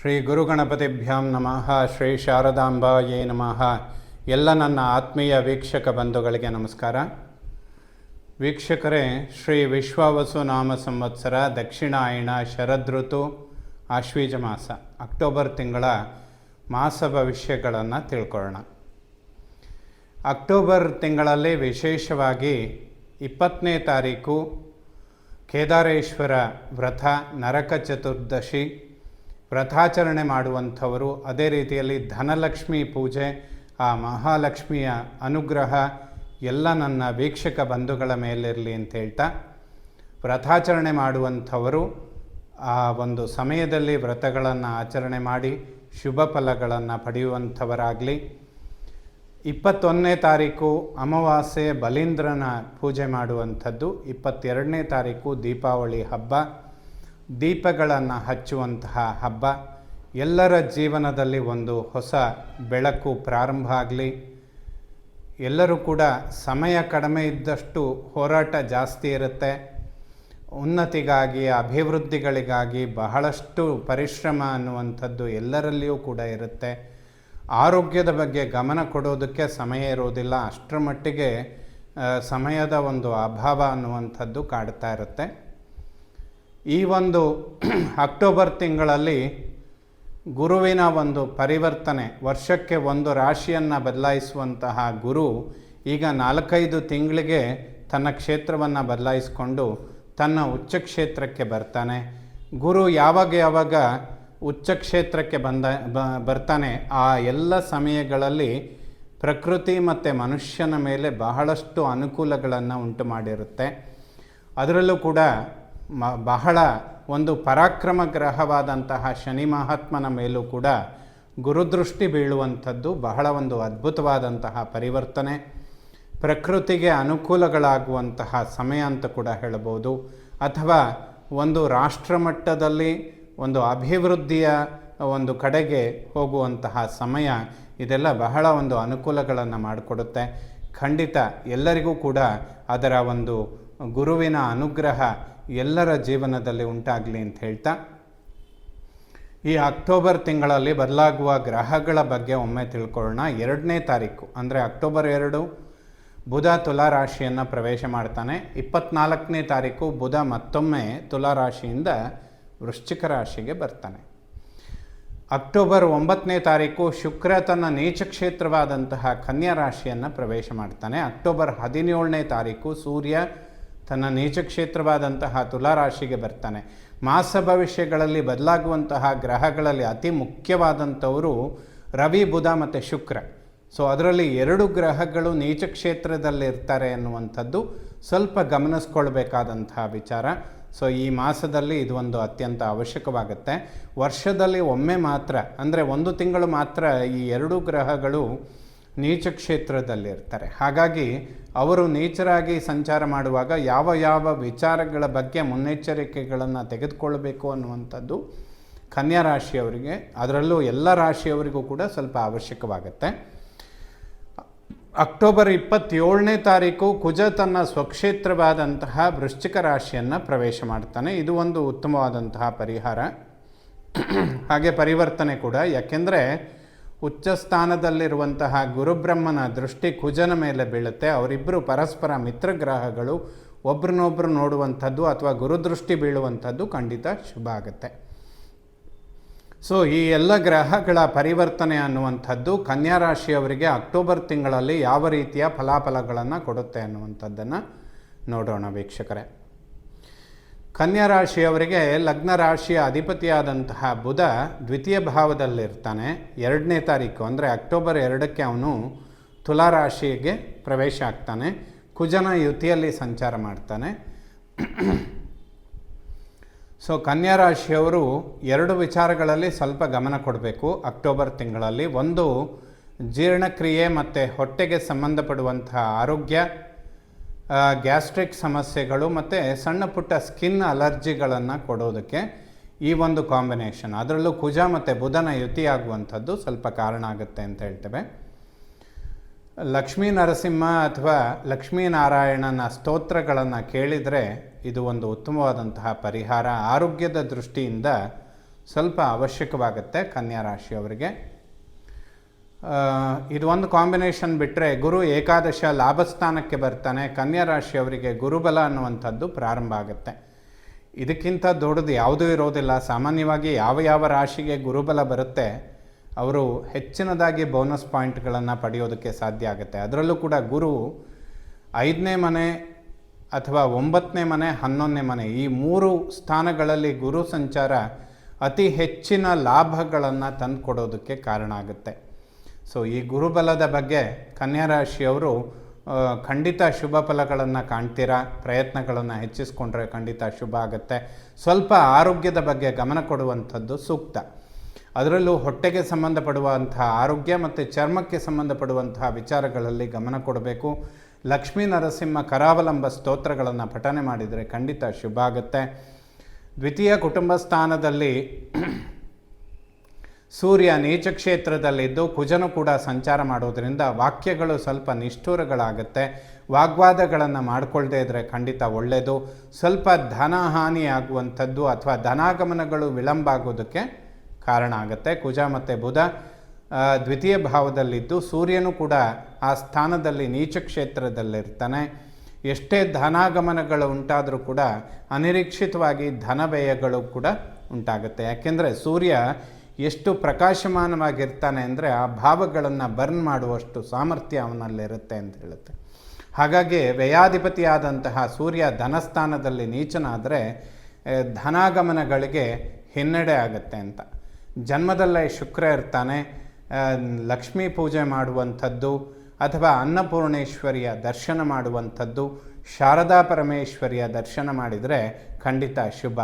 ಶ್ರೀ ಗುರುಗಣಪತಿಭ್ಯಾಂ ನಮಃ. ಶ್ರೀ ಶಾರದಾಂಬಾಯೇ ನಮಃ. ಎಲ್ಲ ನನ್ನ ಆತ್ಮೀಯ ವೀಕ್ಷಕ ಬಂಧುಗಳಿಗೆ ನಮಸ್ಕಾರ. ವೀಕ್ಷಕರೇ, ಶ್ರೀ ವಿಶ್ವಾವಸು ನಾಮ ಸಂವತ್ಸರ ದಕ್ಷಿಣಾಯಣ ಶರದೃತು ಆಶ್ವೀಜ ಮಾಸ ಅಕ್ಟೋಬರ್ ತಿಂಗಳ ಮಾಸ ಭವಿಷ್ಯಗಳನ್ನು ತಿಳ್ಕೊಳ್ಳೋಣ. ಅಕ್ಟೋಬರ್ ತಿಂಗಳಲ್ಲಿ ವಿಶೇಷವಾಗಿ 20ನೇ ತಾರೀಕು ಕೇದಾರೇಶ್ವರ ವ್ರತ, ನರಕ ಚತುರ್ದಶಿ ವ್ರತಾಚರಣೆ ಮಾಡುವಂಥವರು, ಅದೇ ರೀತಿಯಲ್ಲಿ ಧನಲಕ್ಷ್ಮಿ ಪೂಜೆ, ಆ ಮಹಾಲಕ್ಷ್ಮಿಯ ಅನುಗ್ರಹ ಎಲ್ಲ ನನ್ನ ವೀಕ್ಷಕ ಬಂಧುಗಳ ಮೇಲಿರಲಿ ಅಂತ ಹೇಳ್ತಾ, ವ್ರತಾಚರಣೆ ಮಾಡುವಂಥವರು ಆ ಒಂದು ಸಮಯದಲ್ಲಿ ವ್ರತಗಳನ್ನು ಆಚರಣೆ ಮಾಡಿ ಶುಭ ಫಲಗಳನ್ನು ಪಡೆಯುವಂಥವರಾಗಲಿ. 21ನೇ ತಾರೀಕು ಅಮಾವಾಸ್ಯೆ ಬಲೀಂದ್ರನ ಪೂಜೆ ಮಾಡುವಂಥದ್ದು. 22ನೇ ತಾರೀಕು ದೀಪಾವಳಿ ಹಬ್ಬ, ದೀಪಗಳನ್ನು ಹಚ್ಚುವಂತಹ ಹಬ್ಬ. ಎಲ್ಲರ ಜೀವನದಲ್ಲಿ ಒಂದು ಹೊಸ ಬೆಳಕು ಪ್ರಾರಂಭ ಆಗಲಿ. ಎಲ್ಲರೂ ಕೂಡ ಸಮಯ ಕಡಿಮೆ ಇದ್ದಷ್ಟು ಹೋರಾಟ ಜಾಸ್ತಿ ಇರುತ್ತೆ. ಉನ್ನತಿಗಾಗಿ, ಅಭಿವೃದ್ಧಿಗಳಿಗಾಗಿ ಬಹಳಷ್ಟು ಪರಿಶ್ರಮ ಅನ್ನುವಂಥದ್ದು ಎಲ್ಲರಲ್ಲಿಯೂ ಕೂಡ ಇರುತ್ತೆ. ಆರೋಗ್ಯದ ಬಗ್ಗೆ ಗಮನ ಕೊಡೋದಕ್ಕೆ ಸಮಯ ಇರೋದಿಲ್ಲ, ಅಷ್ಟರ ಮಟ್ಟಿಗೆ ಸಮಯದ ಒಂದು ಅಭಾವ ಅನ್ನುವಂಥದ್ದು ಕಾಡ್ತಾ ಇರುತ್ತೆ. ಈ ಒಂದು ಅಕ್ಟೋಬರ್ ತಿಂಗಳಲ್ಲಿ ಗುರುವಿನ ಒಂದು ಪರಿವರ್ತನೆ, ವರ್ಷಕ್ಕೆ ಒಂದು ರಾಶಿಯನ್ನು ಬದಲಾಯಿಸುವಂತಹ ಗುರು ಈಗ 4-5 ತಿಂಗಳಿಗೆ ತನ್ನ ಕ್ಷೇತ್ರವನ್ನು ಬದಲಾಯಿಸಿಕೊಂಡು ತನ್ನ ಉಚ್ಚ ಕ್ಷೇತ್ರಕ್ಕೆ ಬರ್ತಾನೆ. ಗುರು ಯಾವಾಗ ಉಚ್ಚ ಕ್ಷೇತ್ರಕ್ಕೆ ಬರ್ತಾನೆ, ಆ ಎಲ್ಲ ಸಮಯಗಳಲ್ಲಿ ಪ್ರಕೃತಿ ಮತ್ತು ಮನುಷ್ಯನ ಮೇಲೆ ಬಹಳಷ್ಟು ಅನುಕೂಲಗಳನ್ನು ಉಂಟು ಮಾಡಿರುತ್ತೆ. ಅದರಲ್ಲೂ ಕೂಡ ಬಹಳ ಒಂದು ಪರಾಕ್ರಮ ಗ್ರಹವಾದಂತಹ ಶನಿ ಮಹಾತ್ಮನ ಮೇಲೂ ಕೂಡ ಗುರುದೃಷ್ಟಿ ಬೀಳುವಂಥದ್ದು ಬಹಳ ಒಂದು ಅದ್ಭುತವಾದಂತಹ ಪರಿವರ್ತನೆ. ಪ್ರಕೃತಿಗೆ ಅನುಕೂಲಗಳಾಗುವಂತಹ ಸಮಯ ಅಂತ ಕೂಡ ಹೇಳ್ಬೋದು. ಅಥವಾ ಒಂದು ರಾಷ್ಟ್ರಮಟ್ಟದಲ್ಲಿ ಒಂದು ಅಭಿವೃದ್ಧಿಯ ಒಂದು ಕಡೆಗೆ ಹೋಗುವಂತಹ ಸಮಯ. ಇದೆಲ್ಲ ಬಹಳ ಒಂದು ಅನುಕೂಲಗಳನ್ನು ಮಾಡಿಕೊಡುತ್ತೆ. ಖಂಡಿತ ಎಲ್ಲರಿಗೂ ಕೂಡ ಅದರ ಒಂದು ಗುರುವಿನ ಅನುಗ್ರಹ ಎಲ್ಲರ ಜೀವನದಲ್ಲಿ ಉಂಟಾಗಲಿ ಅಂತ ಹೇಳ್ತಾ, ಈ ಅಕ್ಟೋಬರ್ ತಿಂಗಳಲ್ಲಿ ಬದಲಾಗುವ ಗ್ರಹಗಳ ಬಗ್ಗೆ ಒಮ್ಮೆ ತಿಳ್ಕೊಳ್ಳೋಣ. 2ನೇ ತಾರೀಕು ಅಂದರೆ ಅಕ್ಟೋಬರ್ 2 ಬುಧ ತುಲಾರಾಶಿಯನ್ನು ಪ್ರವೇಶ ಮಾಡ್ತಾನೆ. 24ನೇ ತಾರೀಕು ಬುಧ ಮತ್ತೊಮ್ಮೆ ತುಲಾರಾಶಿಯಿಂದ ವೃಶ್ಚಿಕ ರಾಶಿಗೆ ಬರ್ತಾನೆ. ಅಕ್ಟೋಬರ್ 9ನೇ ತಾರೀಕು ಶುಕ್ರ ತನ್ನ ನೀಚ ಕ್ಷೇತ್ರವಾದಂತಹ ಕನ್ಯಾ ರಾಶಿಯನ್ನು ಪ್ರವೇಶ ಮಾಡ್ತಾನೆ. ಅಕ್ಟೋಬರ್ 17ನೇ ತಾರೀಕು ಸೂರ್ಯ ತನ್ನ ನೀಚ ಕ್ಷೇತ್ರವಾದಂತಹ ತುಲಾರಾಶಿಗೆ ಬರ್ತಾನೆ. ಮಾಸ ಭವಿಷ್ಯಗಳಲ್ಲಿ ಬದಲಾಗುವಂತಹ ಗ್ರಹಗಳಲ್ಲಿ ಅತಿ ಮುಖ್ಯವಾದಂಥವರು ರವಿ, ಬುಧ ಮತ್ತು ಶುಕ್ರ. ಸೊ ಅದರಲ್ಲಿ 2 ಗ್ರಹಗಳು ನೀಚ ಕ್ಷೇತ್ರದಲ್ಲಿ ಇರ್ತಾರೆ ಅನ್ನುವಂಥದ್ದು ಸ್ವಲ್ಪ ಗಮನಿಸ್ಕೊಳ್ಬೇಕಾದಂತಹ ವಿಚಾರ. ಸೊ ಈ ಮಾಸದಲ್ಲಿ ಇದು ಒಂದು ಅತ್ಯಂತ ಅವಶ್ಯಕವಾಗುತ್ತೆ. ವರ್ಷದಲ್ಲಿ ಒಮ್ಮೆ ಮಾತ್ರ, ಅಂದರೆ 1 ತಿಂಗಳು ಮಾತ್ರ ಈ 2 ಗ್ರಹಗಳು ನೀಚ ಕ್ಷೇತ್ರದಲ್ಲಿರ್ತಾರೆ. ಹಾಗಾಗಿ ಅವರು ನೀಚರಾಗಿ ಸಂಚಾರ ಮಾಡುವಾಗ ಯಾವ ವಿಚಾರಗಳ ಬಗ್ಗೆ ಮುನ್ನೆಚ್ಚರಿಕೆಗಳನ್ನು ತೆಗೆದುಕೊಳ್ಬೇಕು ಅನ್ನುವಂಥದ್ದು ಕನ್ಯಾ ರಾಶಿಯವರಿಗೆ, ಅದರಲ್ಲೂ ಎಲ್ಲ ರಾಶಿಯವರಿಗೂ ಕೂಡ ಸ್ವಲ್ಪ ಅವಶ್ಯಕವಾಗುತ್ತೆ. ಅಕ್ಟೋಬರ್ 27ನೇ ತಾರೀಕು ಕುಜ ತನ್ನ ಸ್ವಕ್ಷೇತ್ರವಾದಂತಹ ವೃಶ್ಚಿಕ ರಾಶಿಯನ್ನು ಪ್ರವೇಶ ಮಾಡ್ತಾನೆ. ಇದು ಒಂದು ಉತ್ತಮವಾದಂತಹ ಪರಿಹಾರ, ಹಾಗೆ ಪರಿವರ್ತನೆ ಕೂಡ. ಯಾಕೆಂದರೆ ಉಚ್ಚ ಸ್ಥಾನದಲ್ಲಿರುವಂತಹ ಗುರುಬ್ರಹ್ಮನ ದೃಷ್ಟಿ ಕುಜನ ಮೇಲೆ ಬೀಳುತ್ತೆ. ಅವರಿಬ್ಬರು ಪರಸ್ಪರ ಮಿತ್ರಗ್ರಹಗಳು, ಒಬ್ರನ್ನೊಬ್ಬರು ನೋಡುವಂಥದ್ದು ಅಥವಾ ಗುರುದೃಷ್ಟಿ ಬೀಳುವಂಥದ್ದು ಖಂಡಿತ ಶುಭ ಆಗುತ್ತೆ. ಸೊ ಈ ಎಲ್ಲ ಗ್ರಹಗಳ ಪರಿವರ್ತನೆ ಅನ್ನುವಂಥದ್ದು ಕನ್ಯಾ ರಾಶಿಯವರಿಗೆ ಅಕ್ಟೋಬರ್ ತಿಂಗಳಲ್ಲಿ ಯಾವ ರೀತಿಯ ಫಲಾಫಲಗಳನ್ನು ಕೊಡುತ್ತೆ ಅನ್ನುವಂಥದ್ದನ್ನು ನೋಡೋಣ ವೀಕ್ಷಕರೇ. ಕನ್ಯಾ ರಾಶಿಯವರಿಗೆ ಲಗ್ನ ರಾಶಿಯ ಅಧಿಪತಿಯಾದಂತಹ ಬುಧ ದ್ವಿತೀಯ ಭಾವದಲ್ಲಿರ್ತಾನೆ. 2ನೇ ತಾರೀಕು ಅಂದರೆ ಅಕ್ಟೋಬರ್ 2ಕ್ಕೆ ಅವನು ತುಲಾರಾಶಿಗೆ ಪ್ರವೇಶ ಆಗ್ತಾನೆ. ಕುಜನ ಯುತಿಯಲ್ಲಿ ಸಂಚಾರ ಮಾಡ್ತಾನೆ. ಸೊ ಕನ್ಯಾ ರಾಶಿಯವರು 2 ವಿಚಾರಗಳಲ್ಲಿ ಸ್ವಲ್ಪ ಗಮನ ಕೊಡಬೇಕು ಅಕ್ಟೋಬರ್ ತಿಂಗಳಲ್ಲಿ. ಒಂದು, ಜೀರ್ಣಕ್ರಿಯೆ ಮತ್ತು ಹೊಟ್ಟೆಗೆ ಸಂಬಂಧಪಡುವಂತಹ ಆರೋಗ್ಯ, ಗ್ಯಾಸ್ಟ್ರಿಕ್ ಸಮಸ್ಯೆಗಳು ಮತ್ತು ಸಣ್ಣ ಪುಟ್ಟ ಸ್ಕಿನ್ ಅಲರ್ಜಿಗಳನ್ನು ಕೊಡೋದಕ್ಕೆ ಈ ಒಂದು ಕಾಂಬಿನೇಷನ್, ಅದರಲ್ಲೂ ಕುಜ ಮತ್ತು ಬುಧನ ಯುತಿಯಾಗುವಂಥದ್ದು ಸ್ವಲ್ಪ ಕಾರಣ ಆಗುತ್ತೆ ಅಂತ ಹೇಳ್ತೇವೆ. ಲಕ್ಷ್ಮೀ ನರಸಿಂಹ ಅಥವಾ ಲಕ್ಷ್ಮೀನಾರಾಯಣನ ಸ್ತೋತ್ರಗಳನ್ನು ಕೇಳಿದರೆ ಇದು ಒಂದು ಉತ್ತಮವಾದಂತಹ ಪರಿಹಾರ. ಆರೋಗ್ಯದ ದೃಷ್ಟಿಯಿಂದ ಸ್ವಲ್ಪ ಅವಶ್ಯಕವಾಗುತ್ತೆ ಕನ್ಯಾ ರಾಶಿಯವರಿಗೆ. ಇದು ಒಂದು ಕಾಂಬಿನೇಷನ್ ಬಿಟ್ಟರೆ ಗುರು ಏಕಾದಶ ಲಾಭಸ್ಥಾನಕ್ಕೆ ಬರ್ತಾನೆ. ಕನ್ಯಾ ರಾಶಿಯವರಿಗೆ ಗುರುಬಲ ಅನ್ನುವಂಥದ್ದು ಪ್ರಾರಂಭ ಆಗುತ್ತೆ. ಇದಕ್ಕಿಂತ ದೊಡ್ಡದು ಯಾವುದೂ ಇರೋದಿಲ್ಲ. ಸಾಮಾನ್ಯವಾಗಿ ಯಾವ ರಾಶಿಗೆ ಗುರುಬಲ ಬರುತ್ತೆ ಅವರು ಹೆಚ್ಚಿನದಾಗಿ ಬೋನಸ್ ಪಾಯಿಂಟ್ಗಳನ್ನು ಪಡೆಯೋದಕ್ಕೆ ಸಾಧ್ಯ ಆಗುತ್ತೆ. ಅದರಲ್ಲೂ ಕೂಡ ಗುರು 5ನೇ ಮನೆ ಅಥವಾ 9ನೇ ಮನೆ 11ನೇ ಮನೆ ಈ 3 ಸ್ಥಾನಗಳಲ್ಲಿ ಗುರು ಸಂಚಾರ ಅತಿ ಹೆಚ್ಚಿನ ಲಾಭಗಳನ್ನು ತಂದುಕೊಡೋದಕ್ಕೆ ಕಾರಣ ಆಗುತ್ತೆ. ಸೊ ಈ ಗುರುಬಲದ ಬಗ್ಗೆ ಕನ್ಯಾ ರಾಶಿಯವರು ಖಂಡಿತ ಶುಭ ಫಲಗಳನ್ನು ಕಾಣ್ತೀರಾ. ಪ್ರಯತ್ನಗಳನ್ನು ಹೆಚ್ಚಿಸ್ಕೊಂಡ್ರೆ ಖಂಡಿತ ಶುಭ ಆಗುತ್ತೆ. ಸ್ವಲ್ಪ ಆರೋಗ್ಯದ ಬಗ್ಗೆ ಗಮನ ಕೊಡುವಂಥದ್ದು ಸೂಕ್ತ. ಅದರಲ್ಲೂ ಹೊಟ್ಟೆಗೆ ಸಂಬಂಧಪಡುವಂತಹ ಆರೋಗ್ಯ ಮತ್ತು ಚರ್ಮಕ್ಕೆ ಸಂಬಂಧಪಡುವಂತಹ ವಿಚಾರಗಳಲ್ಲಿ ಗಮನ ಕೊಡಬೇಕು. ಲಕ್ಷ್ಮೀ ನರಸಿಂಹ ಕರಾವಲಂಬ ಸ್ತೋತ್ರಗಳನ್ನು ಪಠನೆ ಮಾಡಿದರೆ ಖಂಡಿತ ಶುಭ ಆಗುತ್ತೆ. ದ್ವಿತೀಯ ಕುಟುಂಬ ಸ್ಥಾನದಲ್ಲಿ ಸೂರ್ಯ ನೀಚ ಕ್ಷೇತ್ರದಲ್ಲಿದ್ದು ಕುಜನು ಕೂಡ ಸಂಚಾರ ಮಾಡೋದರಿಂದ ವಾಕ್ಯಗಳು ಸ್ವಲ್ಪ ನಿಷ್ಠುರಗಳಾಗುತ್ತೆ. ವಾಗ್ವಾದಗಳನ್ನು ಮಾಡಿಕೊಳ್ಳದೇ ಇದ್ದರೆ ಖಂಡಿತ ಒಳ್ಳೆಯದು. ಸ್ವಲ್ಪ ಧನಹಾನಿ ಆಗುವಂಥದ್ದು ಅಥವಾ ಧನಾಗಮನಗಳು ವಿಳಂಬ ಆಗೋದಕ್ಕೆ ಕಾರಣ ಆಗುತ್ತೆ. ಕುಜ ಮತ್ತು ಬುಧ ದ್ವಿತೀಯ ಭಾವದಲ್ಲಿದ್ದು ಸೂರ್ಯನು ಕೂಡ ಆ ಸ್ಥಾನದಲ್ಲಿ ನೀಚ ಕ್ಷೇತ್ರದಲ್ಲಿರ್ತಾನೆ. ಎಷ್ಟೇ ಧನಾಗಮನಗಳು ಉಂಟಾದರೂ ಕೂಡ ಅನಿರೀಕ್ಷಿತವಾಗಿ ಧನ ವ್ಯಯಗಳು ಕೂಡ ಉಂಟಾಗುತ್ತೆ. ಯಾಕೆಂದರೆ ಸೂರ್ಯ ಎಷ್ಟು ಪ್ರಕಾಶಮಾನವಾಗಿರ್ತಾನೆ ಅಂದರೆ ಆ ಭಾವಗಳನ್ನು ಬರ್ನ್ ಮಾಡುವಷ್ಟು ಸಾಮರ್ಥ್ಯ ಅವನಲ್ಲಿರುತ್ತೆ ಅಂತ ಹೇಳುತ್ತೆ. ಹಾಗಾಗಿ ವ್ಯಯಾಧಿಪತಿಯಾದಂತಹ ಸೂರ್ಯ ಧನಸ್ಥಾನದಲ್ಲಿ ನೀಚನಾದರೆ ಧನಾಗಮನಗಳಿಗೆ ಹಿನ್ನಡೆ ಆಗುತ್ತೆ ಅಂತ. ಜನ್ಮದಲ್ಲೇ ಶುಕ್ರ ಇರ್ತಾನೆ. ಲಕ್ಷ್ಮೀ ಪೂಜೆ ಮಾಡುವಂಥದ್ದು ಅಥವಾ ಅನ್ನಪೂರ್ಣೇಶ್ವರಿಯ ದರ್ಶನ ಮಾಡುವಂಥದ್ದು, ಶಾರದಾ ಪರಮೇಶ್ವರಿಯ ದರ್ಶನ ಮಾಡಿದರೆ ಖಂಡಿತ ಶುಭ.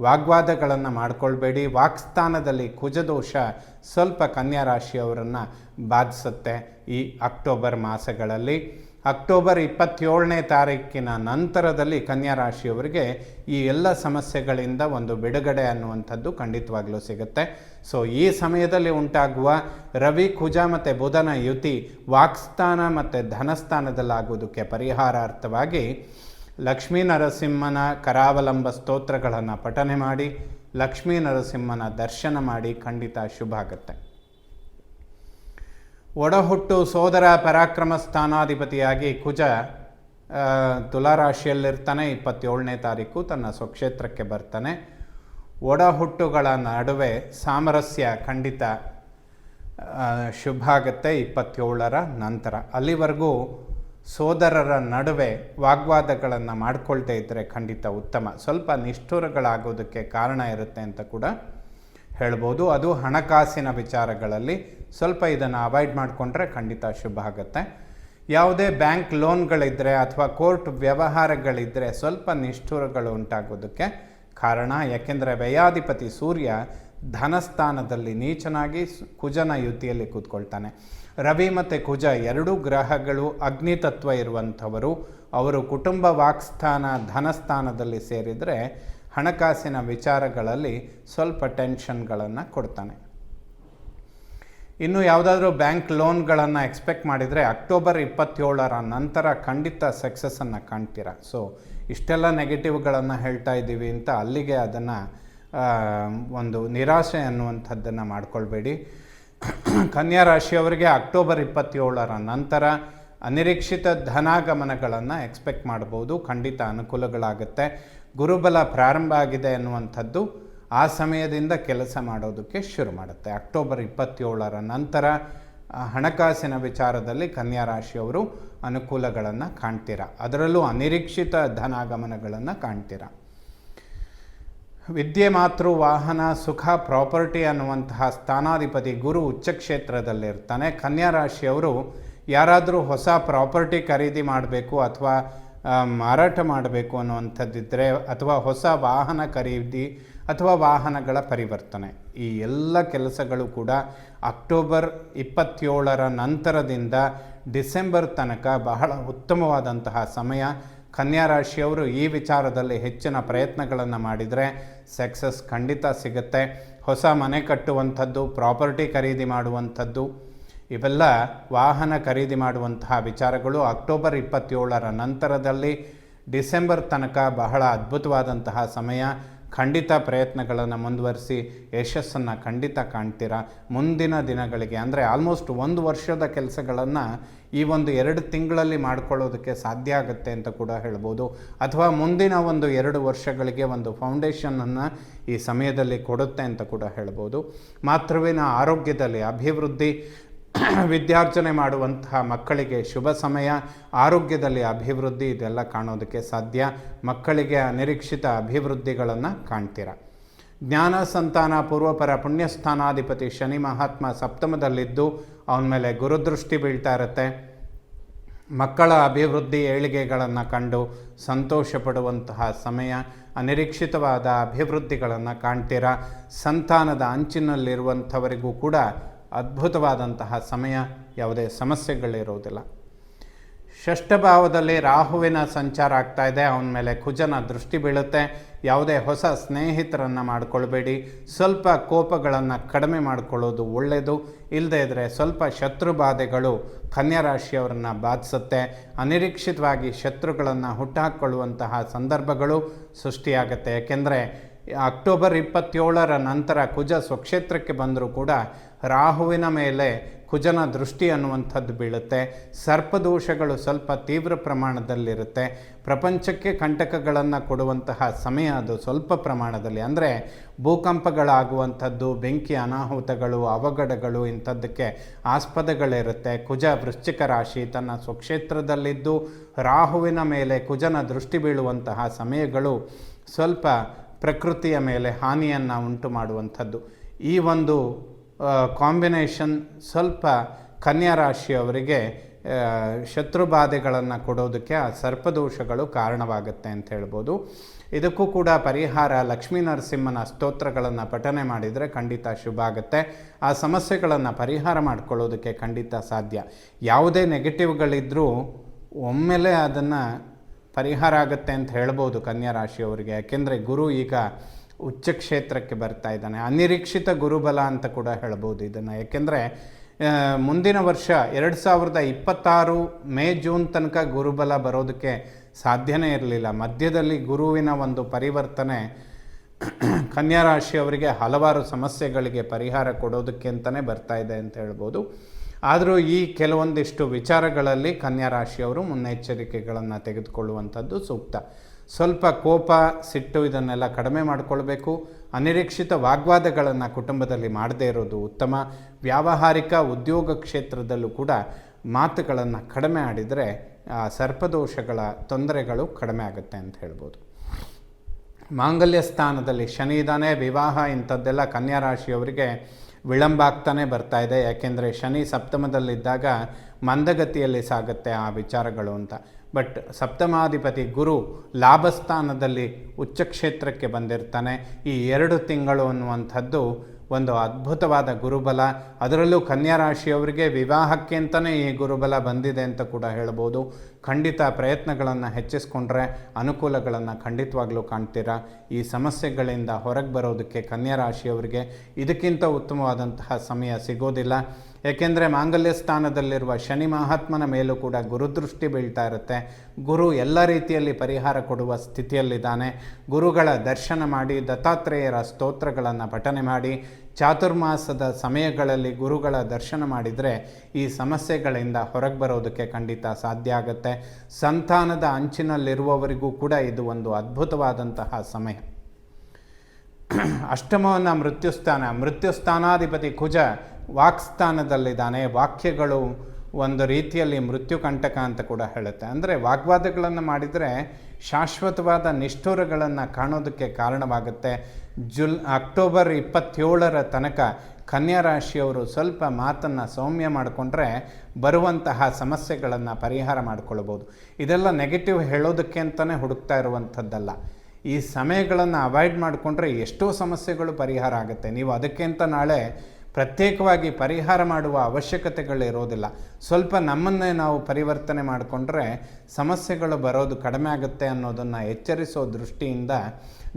ವಾಗ್ವಾದಗಳನ್ನು ಮಾಡಿಕೊಳ್ಬೇಡಿ. ವಾಕ್ಸ್ಥಾನದಲ್ಲಿ ಕುಜದೋಷ ಸ್ವಲ್ಪ ಕನ್ಯಾ ರಾಶಿಯವರನ್ನು ಬಾಧಿಸುತ್ತೆ ಈ ಅಕ್ಟೋಬರ್ ಮಾಸಗಳಲ್ಲಿ. ಅಕ್ಟೋಬರ್ 27ನೇ ತಾರೀಕಿನ ನಂತರದಲ್ಲಿ ಕನ್ಯಾ ರಾಶಿಯವರಿಗೆ ಈ ಎಲ್ಲ ಸಮಸ್ಯೆಗಳಿಂದ ಒಂದು ಬಿಡುಗಡೆ ಅನ್ನುವಂಥದ್ದು ಖಂಡಿತವಾಗಲೂ ಸಿಗುತ್ತೆ. ಸೊ ಈ ಸಮಯದಲ್ಲಿ ಉಂಟಾಗುವ ರವಿ ಕುಜ ಮತ್ತು ಬುಧನ ಯುತಿ ವಾಕ್ಸ್ಥಾನ ಮತ್ತು ಧನಸ್ಥಾನದಲ್ಲಾಗೋದಕ್ಕೆ ಪರಿಹಾರಾರ್ಥವಾಗಿ ಲಕ್ಷ್ಮೀ ನರಸಿಂಹನ ಕರಾವಲಂಬ ಸ್ತೋತ್ರಗಳನ್ನು ಪಠನೆ ಮಾಡಿ ಲಕ್ಷ್ಮೀ ನರಸಿಂಹನ ದರ್ಶನ ಮಾಡಿ ಖಂಡಿತ ಶುಭ ಆಗುತ್ತೆ. ಒಡಹುಟ್ಟು ಸೋದರ ಪರಾಕ್ರಮ ಸ್ಥಾನಾಧಿಪತಿಯಾಗಿ ಕುಜ ತುಲಾರಾಶಿಯಲ್ಲಿರ್ತಾನೆ. 27ನೇ ತಾರೀಕು ತನ್ನ ಸ್ವಕ್ಷೇತ್ರಕ್ಕೆ ಬರ್ತಾನೆ. ಒಡಹುಟ್ಟುಗಳ ನಡುವೆ ಸಾಮರಸ್ಯ ಖಂಡಿತ ಶುಭ ಆಗುತ್ತೆ 27ರ ನಂತರ. ಅಲ್ಲಿವರೆಗೂ ಸೋದರರ ನಡುವೆ ವಾಗ್ವಾದಗಳನ್ನು ಮಾಡಿಕೊಳ್ತಾ ಇದ್ದರೆ ಖಂಡಿತ ಉತ್ತಮ. ಸ್ವಲ್ಪ ನಿಷ್ಠುರಗಳಾಗೋದಕ್ಕೆ ಕಾರಣ ಇರುತ್ತೆ ಅಂತ ಕೂಡ ಹೇಳ್ಬೋದು. ಅದು ಹಣಕಾಸಿನ ವಿಚಾರಗಳಲ್ಲಿ ಸ್ವಲ್ಪ ಇದನ್ನು ಅವಾಯ್ಡ್ ಮಾಡಿಕೊಂಡ್ರೆ ಖಂಡಿತ ಶುಭ ಆಗುತ್ತೆ. ಯಾವುದೇ ಬ್ಯಾಂಕ್ ಲೋನ್ಗಳಿದ್ದರೆ ಅಥವಾ ಕೋರ್ಟ್ ವ್ಯವಹಾರಗಳಿದ್ದರೆ ಸ್ವಲ್ಪ ನಿಷ್ಠುರಗಳು ಉಂಟಾಗೋದಕ್ಕೆ ಕಾರಣ. ಯಾಕೆಂದರೆ ವ್ಯಯಾಧಿಪತಿ ಸೂರ್ಯ ಧನಸ್ಥಾನದಲ್ಲಿ ನೀಚನಾಗಿ ಕುಜನ ಯುತಿಯಲ್ಲಿ ಕೂತ್ಕೊಳ್ತಾನೆ. ರವಿ ಮತ್ತು ಕುಜ ಎರಡೂ ಗ್ರಹಗಳು ಅಗ್ನಿತತ್ವ ಇರುವಂಥವರು. ಅವರು ಕುಟುಂಬ ವಾಕ್ಸ್ಥಾನ ಧನಸ್ಥಾನದಲ್ಲಿ ಸೇರಿದರೆ ಹಣಕಾಸಿನ ವಿಚಾರಗಳಲ್ಲಿ ಸ್ವಲ್ಪ ಟೆನ್ಷನ್ಗಳನ್ನು ಕೊಡ್ತಾನೆ. ಇನ್ನು ಯಾವುದಾದ್ರೂ ಬ್ಯಾಂಕ್ ಲೋನ್ಗಳನ್ನು ಎಕ್ಸ್ಪೆಕ್ಟ್ ಮಾಡಿದರೆ ಅಕ್ಟೋಬರ್ 27ರ ನಂತರ ಖಂಡಿತ ಸಕ್ಸಸ್ಸನ್ನು ಕಾಣ್ತೀರ. ಸೊ ಇಷ್ಟೆಲ್ಲ ನೆಗೆಟಿವ್ಗಳನ್ನು ಹೇಳ್ತಾ ಇದ್ದೀವಿ ಅಂತ ಅಲ್ಲಿಗೆ ಅದನ್ನು ಒಂದು ನಿರಾಶೆ ಅನ್ನುವಂಥದ್ದನ್ನು ಮಾಡ್ಕೊಳ್ಬೇಡಿ. ಕನ್ಯಾ ರಾಶಿಯವರಿಗೆ ಅಕ್ಟೋಬರ್ 27ರ ನಂತರ ಅನಿರೀಕ್ಷಿತ ಧನಾಗಮನಗಳನ್ನು ಎಕ್ಸ್ಪೆಕ್ಟ್ ಮಾಡ್ಬೋದು. ಖಂಡಿತ ಅನುಕೂಲಗಳಾಗುತ್ತೆ. ಗುರುಬಲ ಪ್ರಾರಂಭ ಆಗಿದೆ ಅನ್ನುವಂಥದ್ದು ಆ ಸಮಯದಿಂದ ಕೆಲಸ ಮಾಡೋದಕ್ಕೆ ಶುರು ಮಾಡುತ್ತೆ. ಅಕ್ಟೋಬರ್ 27ರ ನಂತರ ಹಣಕಾಸಿನ ವಿಚಾರದಲ್ಲಿ ಕನ್ಯಾ ರಾಶಿಯವರು ಅನುಕೂಲಗಳನ್ನು ಕಾಣ್ತೀರ. ಅದರಲ್ಲೂ ಅನಿರೀಕ್ಷಿತ ಧನಾಗಮನಗಳನ್ನು ಕಾಣ್ತೀರ. ವಿದ್ಯೆ, ಮಾತೃ, ವಾಹನ, ಸುಖ, ಪ್ರಾಪರ್ಟಿ ಅನ್ನುವಂತಹ ಸ್ಥಾನಾಧಿಪತಿ ಗುರು ಉಚ್ಚಕ್ಷೇತ್ರದಲ್ಲಿರ್ತಾನೆ. ಕನ್ಯಾ ರಾಶಿಯವರು ಯಾರಾದರೂ ಹೊಸ ಪ್ರಾಪರ್ಟಿ ಖರೀದಿ ಮಾಡಬೇಕು ಅಥವಾ ಮಾರಾಟ ಮಾಡಬೇಕು ಅನ್ನುವಂಥದ್ದಿದ್ದರೆ ಅಥವಾ ಹೊಸ ವಾಹನ ಖರೀದಿ ಅಥವಾ ವಾಹನಗಳ ಪರಿವರ್ತನೆ ಈ ಎಲ್ಲ ಕೆಲಸಗಳು ಕೂಡ ಅಕ್ಟೋಬರ್ 27ರ ನಂತರದಿಂದ ಡಿಸೆಂಬರ್ ತನಕ ಬಹಳ ಉತ್ತಮವಾದಂತಹ ಸಮಯ. ಕನ್ಯಾ ರಾಶಿಯವರು ಈ ವಿಚಾರದಲ್ಲಿ ಹೆಚ್ಚಿನ ಪ್ರಯತ್ನಗಳನ್ನು ಮಾಡಿದರೆ ಸಕ್ಸಸ್ ಖಂಡಿತ ಸಿಗುತ್ತೆ. ಹೊಸ ಮನೆ ಕಟ್ಟುವಂಥದ್ದು, ಪ್ರಾಪರ್ಟಿ ಖರೀದಿ ಮಾಡುವಂಥದ್ದು, ಇವೆಲ್ಲ ವಾಹನ ಖರೀದಿ ಮಾಡುವಂತಹ ವಿಚಾರಗಳು ಅಕ್ಟೋಬರ್ 27ರ ನಂತರದಲ್ಲಿ ಡಿಸೆಂಬರ್ ತನಕ ಬಹಳ ಅದ್ಭುತವಾದಂತಹ ಸಮಯ. ಖಂಡಿತ ಪ್ರಯತ್ನಗಳನ್ನು ಮುಂದುವರಿಸಿ ಯಶಸ್ಸನ್ನು ಖಂಡಿತ ಕಾಣ್ತೀರಾ. ಮುಂದಿನ ದಿನಗಳಿಗೆ ಅಂದರೆ ಆಲ್ಮೋಸ್ಟ್ 1 ವರ್ಷದ ಕೆಲಸಗಳನ್ನು ಈ ಒಂದು 2 ತಿಂಗಳಲ್ಲಿ ಮಾಡ್ಕೊಳ್ಳೋದಕ್ಕೆ ಸಾಧ್ಯ ಆಗುತ್ತೆ ಅಂತ ಕೂಡ ಹೇಳ್ಬೋದು. ಅಥವಾ ಮುಂದಿನ ಒಂದು 2 ವರ್ಷಗಳಿಗೆ ಒಂದು ಫೌಂಡೇಶನನ್ನು ಈ ಸಮಯದಲ್ಲಿ ಕೊಡುತ್ತೆ ಅಂತ ಕೂಡ ಹೇಳ್ಬೋದು. ಮಾತೃವಿನ ಆರೋಗ್ಯದಲ್ಲಿ ಅಭಿವೃದ್ಧಿ, ವಿದ್ಯಾರ್ಜನೆ ಮಾಡುವಂತಹ ಮಕ್ಕಳಿಗೆ ಶುಭ ಸಮಯ, ಆರೋಗ್ಯದಲ್ಲಿ ಅಭಿವೃದ್ಧಿ ಇದೆಲ್ಲ ಕಾಣೋದಕ್ಕೆ ಸಾಧ್ಯ. ಮಕ್ಕಳಿಗೆ ಅನಿರೀಕ್ಷಿತ ಅಭಿವೃದ್ಧಿಗಳನ್ನು ಕಾಣ್ತೀರ. ಜ್ಞಾನ, ಸಂತಾನ, ಪೂರ್ವಪರ ಪುಣ್ಯಸ್ಥಾನಾಧಿಪತಿ ಶನಿ ಮಹಾತ್ಮ ಸಪ್ತಮದಲ್ಲಿದ್ದು ಅವನ ಮೇಲೆ ಗುರುದೃಷ್ಟಿ ಬೀಳ್ತಾ ಇರುತ್ತೆ. ಮಕ್ಕಳ ಅಭಿವೃದ್ಧಿ ಏಳಿಗೆಗಳನ್ನು ಕಂಡು ಸಂತೋಷ ಪಡುವಂತಹ ಸಮಯ, ಅನಿರೀಕ್ಷಿತವಾದ ಅಭಿವೃದ್ಧಿಗಳನ್ನು ಕಾಣ್ತೀರ. ಸಂತಾನದ ಅಂಚಿನಲ್ಲಿರುವಂಥವರಿಗೂ ಕೂಡ ಅದ್ಭುತವಾದಂತಹ ಸಮಯ, ಯಾವುದೇ ಸಮಸ್ಯೆಗಳಿರೋದಿಲ್ಲ. ಷಷ್ಠಭಾವದಲ್ಲಿ ರಾಹುವಿನ ಸಂಚಾರ ಆಗ್ತಾ ಇದೆ, ಅವನ ಮೇಲೆ ಕುಜನ ದೃಷ್ಟಿ ಬೀಳುತ್ತೆ. ಯಾವುದೇ ಹೊಸ ಸ್ನೇಹಿತರನ್ನು ಮಾಡಿಕೊಳ್ಬೇಡಿ. ಸ್ವಲ್ಪ ಕೋಪಗಳನ್ನು ಕಡಿಮೆ ಮಾಡಿಕೊಳ್ಳೋದು ಒಳ್ಳೆಯದು. ಇಲ್ಲದೇ ಇದ್ದರೆ ಸ್ವಲ್ಪ ಶತ್ರು ಬಾಧೆಗಳು ಕನ್ಯಾ ರಾಶಿಯವರನ್ನು ಬಾಧಿಸುತ್ತೆ. ಅನಿರೀಕ್ಷಿತವಾಗಿ ಶತ್ರುಗಳನ್ನು ಹುಟ್ಟುಹಾಕ್ಕೊಳ್ಳುವಂತಹ ಸಂದರ್ಭಗಳು ಸೃಷ್ಟಿಯಾಗುತ್ತೆ. ಯಾಕೆಂದರೆ ಅಕ್ಟೋಬರ್ 27ರ ನಂತರ ಕುಜ ಸ್ವಕ್ಷೇತ್ರಕ್ಕೆ ಬಂದರೂ ಕೂಡ ರಾಹುವಿನ ಮೇಲೆ ಕುಜನ ದೃಷ್ಟಿ ಅನ್ನುವಂಥದ್ದು ಬೀಳುತ್ತೆ. ಸರ್ಪದೋಷಗಳು ಸ್ವಲ್ಪ ತೀವ್ರ ಪ್ರಮಾಣದಲ್ಲಿರುತ್ತೆ. ಪ್ರಪಂಚಕ್ಕೆ ಕಂಟಕಗಳನ್ನು ಕೊಡುವಂತಹ ಸಮಯ ಅದು ಸ್ವಲ್ಪ ಪ್ರಮಾಣದಲ್ಲಿ. ಅಂದರೆ ಭೂಕಂಪಗಳಾಗುವಂಥದ್ದು, ಬೆಂಕಿ ಅನಾಹುತಗಳು, ಅವಘಡಗಳು ಇಂಥದ್ದಕ್ಕೆ ಆಸ್ಪದಗಳಿರುತ್ತೆ. ಕುಜ ವೃಶ್ಚಿಕ ರಾಶಿ ತನ್ನ ಸ್ವಕ್ಷೇತ್ರದಲ್ಲಿದ್ದು ರಾಹುವಿನ ಮೇಲೆ ಕುಜನ ದೃಷ್ಟಿ ಬೀಳುವಂತಹ ಸಮಯಗಳು ಸ್ವಲ್ಪ ಪ್ರಕೃತಿಯ ಮೇಲೆ ಹಾನಿಯನ್ನು ಉಂಟು ಮಾಡುವಂಥದ್ದು. ಈ ಒಂದು ಕಾಂಬಿನೇಷನ್ ಸ್ವಲ್ಪ ಕನ್ಯಾ ರಾಶಿಯವರಿಗೆ ಶತ್ರುಬಾಧೆಗಳನ್ನು ಕೊಡೋದಕ್ಕೆ ಆ ಸರ್ಪದೋಷಗಳು ಕಾರಣವಾಗುತ್ತೆ ಅಂತ ಹೇಳ್ಬೋದು. ಇದಕ್ಕೂ ಕೂಡ ಪರಿಹಾರ ಲಕ್ಷ್ಮೀ ನರಸಿಂಹನ ಸ್ತೋತ್ರಗಳನ್ನು ಪಠನೆ ಮಾಡಿದರೆ ಖಂಡಿತ ಶುಭ ಆಗುತ್ತೆ. ಆ ಸಮಸ್ಯೆಗಳನ್ನು ಪರಿಹಾರ ಮಾಡಿಕೊಳ್ಳೋದಕ್ಕೆ ಖಂಡಿತ ಸಾಧ್ಯ. ಯಾವುದೇ ನೆಗೆಟಿವ್ಗಳಿದ್ದರೂ ಒಮ್ಮೆಲೆ ಅದನ್ನು ಪರಿಹಾರ ಆಗುತ್ತೆ ಅಂತ ಹೇಳ್ಬೋದು ಕನ್ಯಾ ರಾಶಿಯವರಿಗೆ. ಯಾಕೆಂದರೆ ಗುರು ಈಗ ಉಚ್ಚ ಕ್ಷೇತ್ರಕ್ಕೆ ಬರ್ತಾ ಇದ್ದಾನೆ. ಅನಿರೀಕ್ಷಿತ ಗುರುಬಲ ಅಂತ ಕೂಡ ಹೇಳ್ಬೋದು ಇದನ್ನು. ಯಾಕೆಂದರೆ ಮುಂದಿನ ವರ್ಷ 2026 ಮೇ ಜೂನ್ ತನಕ ಗುರುಬಲ ಬರೋದಕ್ಕೆ ಸಾಧ್ಯನೇ ಇರಲಿಲ್ಲ. ಮಧ್ಯದಲ್ಲಿ ಗುರುವಿನ ಒಂದು ಪರಿವರ್ತನೆ ಕನ್ಯಾ ರಾಶಿಯವರಿಗೆ ಹಲವಾರು ಸಮಸ್ಯೆಗಳಿಗೆ ಪರಿಹಾರ ಕೊಡೋದಕ್ಕೆ ಅಂತಲೇ ಬರ್ತಾ ಇದೆ ಅಂತ ಹೇಳ್ಬೋದು. ಆದರೂ ಈ ಕೆಲವೊಂದಿಷ್ಟು ವಿಚಾರಗಳಲ್ಲಿ ಕನ್ಯಾ ರಾಶಿಯವರು ಮುನ್ನೆಚ್ಚರಿಕೆಗಳನ್ನು ತೆಗೆದುಕೊಳ್ಳುವಂಥದ್ದು ಸೂಕ್ತ. ಸ್ವಲ್ಪ ಕೋಪ, ಸಿಟ್ಟು ಇದನ್ನೆಲ್ಲ ಕಡಿಮೆ ಮಾಡಿಕೊಳ್ಬೇಕು. ಅನಿರೀಕ್ಷಿತ ವಾಗ್ವಾದಗಳನ್ನು ಕುಟುಂಬದಲ್ಲಿ ಮಾಡದೇ ಇರೋದು ಉತ್ತಮ. ವ್ಯಾವಹಾರಿಕ ಉದ್ಯೋಗ ಕ್ಷೇತ್ರದಲ್ಲೂ ಕೂಡ ಮಾತುಗಳನ್ನು ಕಡಿಮೆ ಆಡಿದರೆ ಸರ್ಪದೋಷಗಳ ತೊಂದರೆಗಳು ಕಡಿಮೆ ಆಗುತ್ತೆ ಅಂತ ಹೇಳ್ಬೋದು. ಮಾಂಗಲ್ಯ ಸ್ಥಾನದಲ್ಲಿ ಶನಿ ಇದ್ದಾನೆ. ವಿವಾಹ ಇಂಥದ್ದೆಲ್ಲ ಕನ್ಯಾ ರಾಶಿಯವರಿಗೆ ವಿಳಂಬ ಆಗ್ತಾನೆ ಬರ್ತಾ ಇದೆ. ಯಾಕೆಂದರೆ ಶನಿ ಸಪ್ತಮದಲ್ಲಿದ್ದಾಗ ಮಂದಗತಿಯಲ್ಲಿ ಸಾಗುತ್ತೆ ಆ ವಿಚಾರಗಳು ಅಂತ. ಬಟ್ ಸಪ್ತಮಾಧಿಪತಿ ಗುರು ಲಾಭಸ್ಥಾನದಲ್ಲಿ ಉಚ್ಚ ಕ್ಷೇತ್ರಕ್ಕೆ ಬಂದಿರ್ತಾನೆ. ಈ 2 ತಿಂಗಳು ಅನ್ನುವಂಥದ್ದು ಒಂದು ಅದ್ಭುತವಾದ ಗುರುಬಲ. ಅದರಲ್ಲೂ ಕನ್ಯಾ ರಾಶಿಯವರಿಗೆ ವಿವಾಹಕ್ಕೆ ಅಂತಲೇ ಈ ಗುರುಬಲ ಬಂದಿದೆ ಅಂತ ಕೂಡ ಹೇಳ್ಬೋದು. ಖಂಡಿತ ಪ್ರಯತ್ನಗಳನ್ನು ಹೆಚ್ಚಿಸ್ಕೊಂಡ್ರೆ ಅನುಕೂಲಗಳನ್ನು ಖಂಡಿತವಾಗ್ಲೂ ಕಾಣ್ತೀರಾ. ಈ ಸಮಸ್ಯೆಗಳಿಂದ ಹೊರಗೆ ಬರೋದಕ್ಕೆ ಕನ್ಯಾ ರಾಶಿಯವರಿಗೆ ಇದಕ್ಕಿಂತ ಉತ್ತಮವಾದಂತಹ ಸಮಯ ಸಿಗೋದಿಲ್ಲ. ಏಕೆಂದರೆ ಮಾಂಗಲ್ಯ ಸ್ಥಾನದಲ್ಲಿರುವ ಶನಿ ಮಹಾತ್ಮನ ಮೇಲೂ ಕೂಡ ಗುರುದೃಷ್ಟಿ ಬೀಳ್ತಾ ಇರುತ್ತೆ. ಗುರು ಎಲ್ಲ ರೀತಿಯಲ್ಲಿ ಪರಿಹಾರ ಕೊಡುವ ಸ್ಥಿತಿಯಲ್ಲಿದ್ದಾನೆ. ಗುರುಗಳ ದರ್ಶನ ಮಾಡಿ, ದತ್ತಾತ್ರೇಯರ ಸ್ತೋತ್ರಗಳನ್ನು ಪಠನೆ ಮಾಡಿ, ಚಾತುರ್ಮಾಸದ ಸಮಯಗಳಲ್ಲಿ ಗುರುಗಳ ದರ್ಶನ ಮಾಡಿದರೆ ಈ ಸಮಸ್ಯೆಗಳಿಂದ ಹೊರಗೆ ಬರೋದಕ್ಕೆ ಖಂಡಿತ ಸಾಧ್ಯ ಆಗುತ್ತೆ. ಸಂತಾನದ ಅಂಚಿನಲ್ಲಿರುವವರಿಗೂ ಕೂಡ ಇದು ಒಂದು ಅದ್ಭುತವಾದಂತಹ ಸಮಯ. ಅಷ್ಟಮವನ್ನು ಮೃತ್ಯುಸ್ಥಾನಾಧಿಪತಿ ಕುಜ ವಾಕ್ಸ್ಥಾನದಲ್ಲಿದ್ದಾನೆ. ವಾಕ್ಯಗಳು ಒಂದು ರೀತಿಯಲ್ಲಿ ಮೃತ್ಯು ಕಂಟಕ ಅಂತ ಕೂಡ ಹೇಳುತ್ತೆ. ಅಂದರೆ ವಾಗ್ವಾದಗಳನ್ನು ಮಾಡಿದರೆ ಶಾಶ್ವತವಾದ ನಿಷ್ಠುರಗಳನ್ನು ಕಾಣೋದಕ್ಕೆ ಕಾರಣವಾಗುತ್ತೆ. ಅಕ್ಟೋಬರ್ 27ರ ತನಕ ಕನ್ಯಾ ರಾಶಿಯವರು ಸ್ವಲ್ಪ ಮಾತನ್ನು ಸೌಮ್ಯ ಮಾಡಿಕೊಂಡ್ರೆ ಬರುವಂತಹ ಸಮಸ್ಯೆಗಳನ್ನು ಪರಿಹಾರ ಮಾಡಿಕೊಳ್ಬೋದು. ಇದೆಲ್ಲ ನೆಗೆಟಿವ್ ಹೇಳೋದಕ್ಕೆ ಅಂತಲೇ ಹುಡುಕ್ತಾ ಇರುವಂಥದ್ದಲ್ಲ. ಈ ಸಮಯಗಳನ್ನು ಅವಾಯ್ಡ್ ಮಾಡಿಕೊಂಡ್ರೆ ಎಷ್ಟೋ ಸಮಸ್ಯೆಗಳು ಪರಿಹಾರ ಆಗುತ್ತೆ. ನೀವು ಅದಕ್ಕೆ ಅಂತ ನಾಳೆ ಪ್ರತ್ಯೇಕವಾಗಿ ಪರಿಹಾರ ಮಾಡುವ ಅವಶ್ಯಕತೆಗಳಿರೋದಿಲ್ಲ. ಸ್ವಲ್ಪ ನಮ್ಮನ್ನೇ ನಾವು ಪರಿವರ್ತನೆ ಮಾಡಿಕೊಂಡ್ರೆ ಸಮಸ್ಯೆಗಳು ಬರೋದು ಕಡಿಮೆ ಆಗುತ್ತೆ ಅನ್ನೋದನ್ನು ಎಚ್ಚರಿಸೋ ದೃಷ್ಟಿಯಿಂದ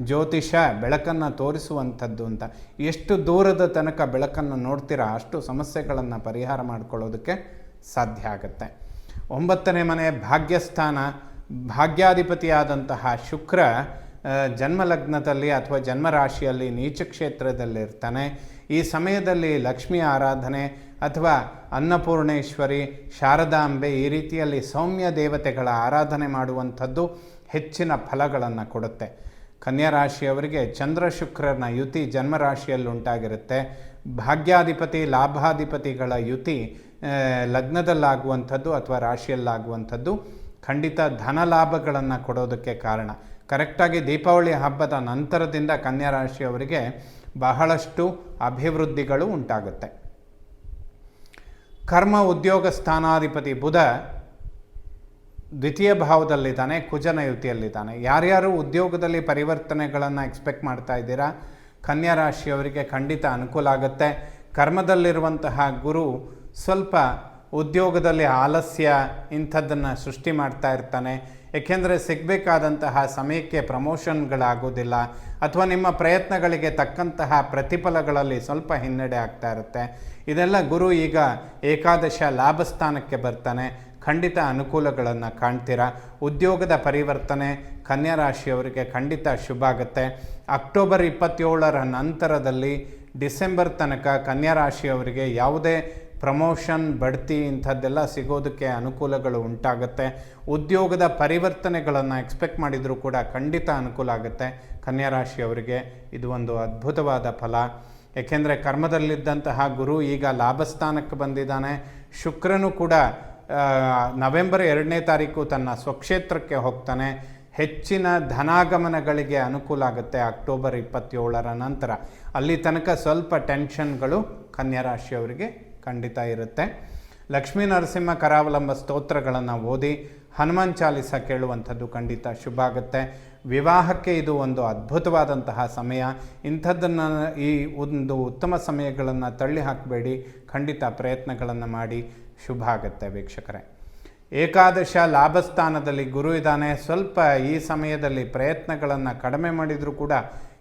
ಜ್ಯೋತಿಷ ಬೆಳಕನ್ನು ತೋರಿಸುವಂಥದ್ದು ಅಂತ. ಎಷ್ಟು ದೂರದ ತನಕ ಬೆಳಕನ್ನು ನೋಡ್ತೀರಾ ಅಷ್ಟು ಸಮಸ್ಯೆಗಳನ್ನು ಪರಿಹಾರ ಮಾಡಿಕೊಳ್ಳೋದಕ್ಕೆ ಸಾಧ್ಯ ಆಗುತ್ತೆ. 9ನೇ ಮನೆ ಭಾಗ್ಯಸ್ಥಾನ. ಭಾಗ್ಯಾಧಿಪತಿಯಾದಂತಹ ಶುಕ್ರ ಜನ್ಮಲಗ್ನದಲ್ಲಿ ಅಥವಾ ಜನ್ಮರಾಶಿಯಲ್ಲಿ ನೀಚ ಕ್ಷೇತ್ರದಲ್ಲಿರ್ತಾನೆ. ಈ ಸಮಯದಲ್ಲಿ ಲಕ್ಷ್ಮಿ ಆರಾಧನೆ ಅಥವಾ ಅನ್ನಪೂರ್ಣೇಶ್ವರಿ, ಶಾರದಾಂಬೆ ಈ ರೀತಿಯಲ್ಲಿ ಸೌಮ್ಯ ದೇವತೆಗಳ ಆರಾಧನೆ ಮಾಡುವಂಥದ್ದು ಹೆಚ್ಚಿನ ಫಲಗಳನ್ನು ಕೊಡುತ್ತೆ. ಕನ್ಯಾ ರಾಶಿಯವರಿಗೆ ಚಂದ್ರ ಶುಕ್ರನ ಯುತಿ ಜನ್ಮರಾಶಿಯಲ್ಲಿ ಉಂಟಾಗಿರುತ್ತೆ. ಭಾಗ್ಯಾಧಿಪತಿ ಲಾಭಾಧಿಪತಿಗಳ ಯುತಿ ಲಗ್ನದಲ್ಲಾಗುವಂಥದ್ದು ಅಥವಾ ರಾಶಿಯಲ್ಲಾಗುವಂಥದ್ದು ಖಂಡಿತ ಧನ ಲಾಭಗಳನ್ನು ಕೊಡೋದಕ್ಕೆ ಕಾರಣ. ಕರೆಕ್ಟಾಗಿ ದೀಪಾವಳಿ ಹಬ್ಬದ ನಂತರದಿಂದ ಕನ್ಯಾ ರಾಶಿಯವರಿಗೆ ಬಹಳಷ್ಟು ಅಭಿವೃದ್ಧಿಗಳು ಉಂಟಾಗುತ್ತೆ. ಕರ್ಮ ಉದ್ಯೋಗ ಸ್ಥಾನಾಧಿಪತಿ ಬುಧ ದ್ವಿತೀಯ ಭಾವದಲ್ಲಿದ್ದಾನೆ, ಕುಜನ ಯುತಿಯಲ್ಲಿದ್ದಾನೆ. ಯಾರ್ಯಾರು ಉದ್ಯೋಗದಲ್ಲಿ ಪರಿವರ್ತನೆಗಳನ್ನು ಎಕ್ಸ್ಪೆಕ್ಟ್ ಮಾಡ್ತಾ ಇದ್ದೀರಾ, ಕನ್ಯಾ ರಾಶಿಯವರಿಗೆ ಖಂಡಿತ ಅನುಕೂಲ ಆಗುತ್ತೆ. ಕರ್ಮದಲ್ಲಿರುವಂತಹ ಗುರು ಸ್ವಲ್ಪ ಉದ್ಯೋಗದಲ್ಲಿ ಆಲಸ್ಯ ಇಂಥದ್ದನ್ನು ಸೃಷ್ಟಿ ಮಾಡ್ತಾ ಇರ್ತಾನೆ. ಏಕೆಂದರೆ ಸಿಗಬೇಕಾದಂತಹ ಸಮಯಕ್ಕೆ ಪ್ರಮೋಷನ್ಗಳಾಗೋದಿಲ್ಲ ಅಥವಾ ನಿಮ್ಮ ಪ್ರಯತ್ನಗಳಿಗೆ ತಕ್ಕಂತಹ ಪ್ರತಿಫಲಗಳಲ್ಲಿ ಸ್ವಲ್ಪ ಹಿನ್ನಡೆ ಆಗ್ತಾ ಇರುತ್ತೆ. ಇದೆಲ್ಲ ಗುರು ಈಗ ಏಕಾದಶ ಲಾಭಸ್ಥಾನಕ್ಕೆ ಬರ್ತಾನೆ, ಖಂಡಿತ ಅನುಕೂಲಗಳನ್ನು ಕಾಣ್ತೀರಾ. ಉದ್ಯೋಗದ ಪರಿವರ್ತನೆ ಕನ್ಯಾ ರಾಶಿಯವರಿಗೆ ಖಂಡಿತ ಶುಭ ಆಗುತ್ತೆ. ಅಕ್ಟೋಬರ್ 27ರ ನಂತರದಲ್ಲಿ ಡಿಸೆಂಬರ್ ತನಕ ಕನ್ಯಾ ರಾಶಿಯವರಿಗೆ ಯಾವುದೇ ಪ್ರಮೋಷನ್, ಬಡ್ತಿ ಇಂಥದ್ದೆಲ್ಲ ಸಿಗೋದಕ್ಕೆ ಅನುಕೂಲಗಳು ಉಂಟಾಗುತ್ತೆ. ಉದ್ಯೋಗದ ಪರಿವರ್ತನೆಗಳನ್ನು ಎಕ್ಸ್ಪೆಕ್ಟ್ ಮಾಡಿದರೂ ಕೂಡ ಖಂಡಿತ ಅನುಕೂಲ ಆಗುತ್ತೆ. ಕನ್ಯಾ ರಾಶಿಯವರಿಗೆ ಇದು ಒಂದು ಅದ್ಭುತವಾದ ಫಲ. ಏಕೆಂದರೆ ಕರ್ಮದಲ್ಲಿದ್ದಂತಹ ಗುರು ಈಗ ಲಾಭಸ್ಥಾನಕ್ಕೆ ಬಂದಿದ್ದಾನೆ. ಶುಕ್ರನು ಕೂಡ ನವೆಂಬರ್ 2ನೇ ತಾರೀಕು ತನ್ನ ಸ್ವಕ್ಷೇತ್ರಕ್ಕೆ ಹೋಗ್ತಾನೆ. ಹೆಚ್ಚಿನ ಧನಾಗಮನಗಳಿಗೆ ಅನುಕೂಲ ಆಗುತ್ತೆ ಅಕ್ಟೋಬರ್ 27ರ ನಂತರ. ಅಲ್ಲಿ ತನಕ ಸ್ವಲ್ಪ ಟೆನ್ಷನ್ಗಳು ಕನ್ಯಾ ರಾಶಿಯವರಿಗೆ ಖಂಡಿತ ಇರುತ್ತೆ. ಲಕ್ಷ್ಮೀ ನರಸಿಂಹ ಕರಾವಲಂಬ ಸ್ತೋತ್ರಗಳನ್ನು ಓದಿ ಹನುಮಾನ್ ಚಾಲಿಸ ಕೇಳುವಂಥದ್ದು ಖಂಡಿತ ಶುಭ ಆಗುತ್ತೆ. ವಿವಾಹಕ್ಕೆ ಇದು ಒಂದು ಅದ್ಭುತವಾದಂತಹ ಸಮಯ. ಇಂಥದ್ದನ್ನು ಈ ಒಂದು ಉತ್ತಮ ಸಮಯಗಳನ್ನು ತಳ್ಳಿ ಹಾಕಬೇಡಿ, ಖಂಡಿತ ಪ್ರಯತ್ನಗಳನ್ನು ಮಾಡಿ, ಶುಭ ಆಗುತ್ತೆ ವೀಕ್ಷಕರೇ. ಏಕಾದಶ ಲಾಭಸ್ಥಾನದಲ್ಲಿ ಗುರು ಇದ್ದಾನೆ. ಸ್ವಲ್ಪ ಈ ಸಮಯದಲ್ಲಿ ಪ್ರಯತ್ನಗಳನ್ನು ಕಡಿಮೆ ಮಾಡಿದರೂ ಕೂಡ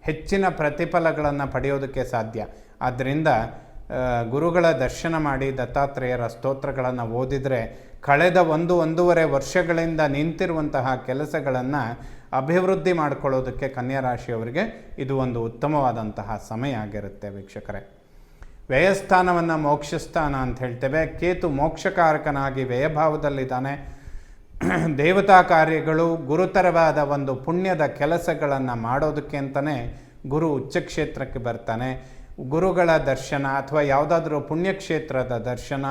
ಹೆಚ್ಚಿನ ಪ್ರತಿಫಲಗಳನ್ನು ಪಡೆಯೋದಕ್ಕೆ ಸಾಧ್ಯ. ಆದ್ದರಿಂದ ಗುರುಗಳ ದರ್ಶನ ಮಾಡಿ ದತ್ತಾತ್ರೇಯರ ಸ್ತೋತ್ರಗಳನ್ನು ಓದಿದರೆ ಕಳೆದ 1-1.5 ವರ್ಷಗಳಿಂದ ನಿಂತಿರುವಂತಹ ಕೆಲಸಗಳನ್ನು ಅಭಿವೃದ್ಧಿ ಮಾಡಿಕೊಳ್ಳೋದಕ್ಕೆ ಕನ್ಯಾ ರಾಶಿಯವರಿಗೆ ಇದು ಒಂದು ಉತ್ತಮವಾದಂತಹ ಸಮಯ ಆಗಿರುತ್ತೆ ವೀಕ್ಷಕರೇ. ವ್ಯಯಸ್ಥಾನವನ್ನು ಮೋಕ್ಷಸ್ಥಾನ ಅಂತ ಹೇಳ್ತೇವೆ. ಕೇತು ಮೋಕ್ಷಕಾರಕನಾಗಿ ವ್ಯಯಭಾವದಲ್ಲಿದ್ದಾನೆ. ದೇವತಾ ಕಾರ್ಯಗಳು, ಗುರುತರವಾದ ಒಂದು ಪುಣ್ಯದ ಕೆಲಸಗಳನ್ನು ಮಾಡೋದಕ್ಕೆ ಅಂತಲೇ ಗುರು ಉಚ್ಚಕ್ಷೇತ್ರಕ್ಕೆ ಬರ್ತಾನೆ. ಗುರುಗಳ ದರ್ಶನ ಅಥವಾ ಯಾವುದಾದ್ರೂ ಪುಣ್ಯಕ್ಷೇತ್ರದ ದರ್ಶನ,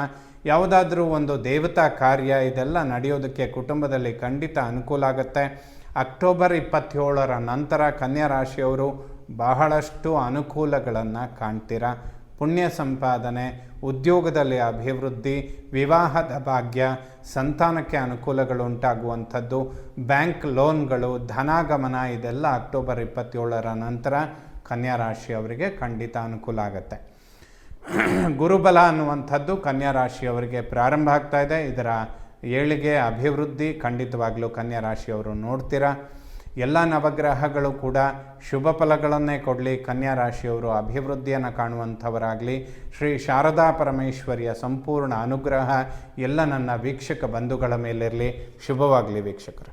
ಯಾವುದಾದ್ರೂ ಒಂದು ದೇವತಾ ಕಾರ್ಯ ಇದೆಲ್ಲ ನಡೆಯೋದಕ್ಕೆ ಕುಟುಂಬದಲ್ಲಿ ಖಂಡಿತ ಅನುಕೂಲ ಆಗುತ್ತೆ. ಅಕ್ಟೋಬರ್ 27ರ ನಂತರ ಕನ್ಯಾ ರಾಶಿಯವರು ಬಹಳಷ್ಟು ಅನುಕೂಲಗಳನ್ನು ಕಾಣ್ತೀರಾ. ಪುಣ್ಯ ಸಂಪಾದನೆ, ಉದ್ಯೋಗದಲ್ಲಿ ಅಭಿವೃದ್ಧಿ, ವಿವಾಹದ ಭಾಗ್ಯ, ಸಂತಾನಕ್ಕೆ ಅನುಕೂಲಗಳು ಉಂಟಾಗುವಂಥದ್ದು, ಬ್ಯಾಂಕ್ ಲೋನ್ಗಳು, ಧನಾಗಮನ ಇದೆಲ್ಲ ಅಕ್ಟೋಬರ್ 27ರ ನಂತರ ಕನ್ಯಾ ರಾಶಿಯವರಿಗೆ ಖಂಡಿತ ಅನುಕೂಲ ಆಗುತ್ತೆ. ಗುರುಬಲ ಅನ್ನುವಂಥದ್ದು ಕನ್ಯಾ ರಾಶಿಯವರಿಗೆ ಪ್ರಾರಂಭ ಆಗ್ತಾ ಇದೆ. ಇದರ ಏಳಿಗೆ, ಅಭಿವೃದ್ಧಿ ಖಂಡಿತವಾಗಲೂ ಕನ್ಯಾ ರಾಶಿಯವರು ನೋಡ್ತೀರಾ. ಎಲ್ಲ ನವಗ್ರಹಗಳು ಕೂಡ ಶುಭ ಫಲಗಳನ್ನೇ ಕೊಡಲಿ, ಕನ್ಯಾ ರಾಶಿಯವರು ಅಭಿವೃದ್ಧಿಯನ್ನು ಕಾಣುವಂಥವರಾಗಲಿ. ಶ್ರೀ ಶಾರದಾ ಪರಮೇಶ್ವರಿಯ ಸಂಪೂರ್ಣ ಅನುಗ್ರಹ ಎಲ್ಲ ನನ್ನ ವೀಕ್ಷಕ ಬಂಧುಗಳ ಮೇಲಿರಲಿ. ಶುಭವಾಗಲಿ ವೀಕ್ಷಕರು.